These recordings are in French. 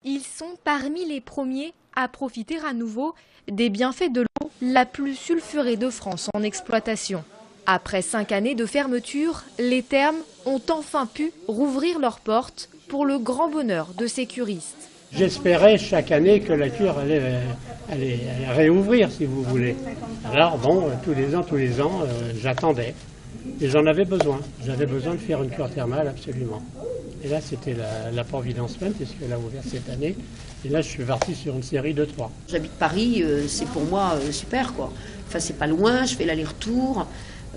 Ils sont parmi les premiers à profiter à nouveau des bienfaits de l'eau la plus sulfurée de France en exploitation. Après 5 années de fermeture, les thermes ont enfin pu rouvrir leurs portes pour le grand bonheur de ces curistes. J'espérais chaque année que la cure allait réouvrir, si vous voulez. Alors bon, tous les ans, j'attendais. Et j'en avais besoin. J'avais besoin de faire une cure thermale, absolument. Et là, c'était la providence même, puisqu'elle a ouvert cette année. Et là, je suis parti sur une série de 3. J'habite Paris, c'est pour moi super, quoi. Enfin, c'est pas loin, je fais l'aller-retour.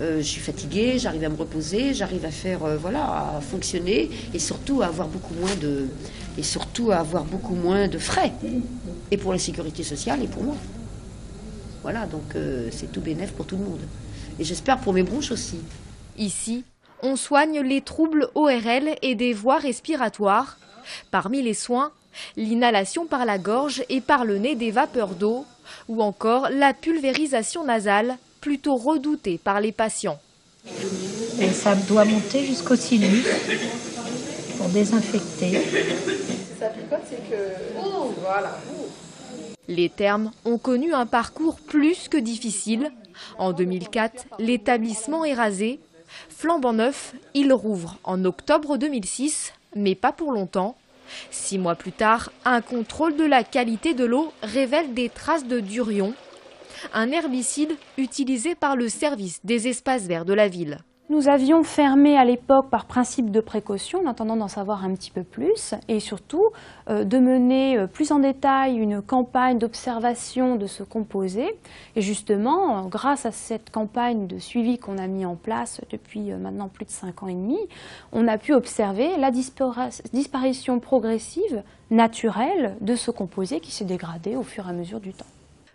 Je suis fatiguée, j'arrive à me reposer, j'arrive à faire, à fonctionner et surtout à avoir beaucoup moins de frais. Et pour la sécurité sociale et pour moi. Voilà, donc c'est tout bénef pour tout le monde. Et j'espère pour mes bronches aussi. Ici, on soigne les troubles ORL et des voies respiratoires. Parmi les soins, l'inhalation par la gorge et par le nez des vapeurs d'eau ou encore la pulvérisation nasale, plutôt redoutée par les patients. Et ça doit monter jusqu'au sinus pour désinfecter. Ça picote, c'est que... Voilà. Les thermes ont connu un parcours plus que difficile. En 2004, l'établissement est rasé. Flambant neuf, il rouvre en octobre 2006, mais pas pour longtemps. 6 mois plus tard, un contrôle de la qualité de l'eau révèle des traces de durion, un herbicide utilisé par le service des espaces verts de la ville. Nous avions fermé à l'époque par principe de précaution, en attendant d'en savoir un petit peu plus, et surtout de mener plus en détail une campagne d'observation de ce composé. Et justement, grâce à cette campagne de suivi qu'on a mis en place depuis maintenant plus de 5 ans et demi, on a pu observer la disparition progressive, naturelle, de ce composé qui s'est dégradé au fur et à mesure du temps.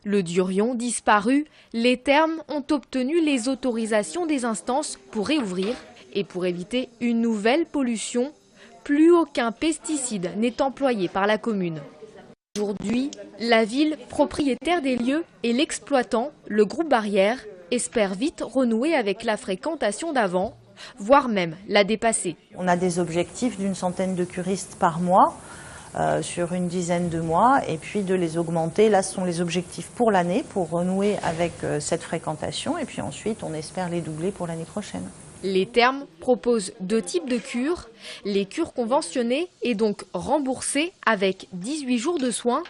Le durion disparu, les thermes ont obtenu les autorisations des instances pour réouvrir et pour éviter une nouvelle pollution. Plus aucun pesticide n'est employé par la commune. Aujourd'hui, la ville propriétaire des lieux et l'exploitant, le groupe Barrière, espère vite renouer avec la fréquentation d'avant, voire même la dépasser. On a des objectifs d'une centaine de curistes par mois. Sur une dizaine de mois et puis de les augmenter. Là, ce sont les objectifs pour l'année, pour renouer avec cette fréquentation et puis ensuite, on espère les doubler pour l'année prochaine. Les thermes proposent 2 types de cures. Les cures conventionnées et donc remboursées avec 18 jours de soins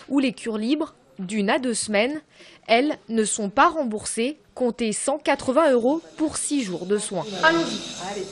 ou les cures libres d'1 à 2 semaines. Elles ne sont pas remboursées, comptez 180 € pour 6 jours de soins. Allons-y. Allez.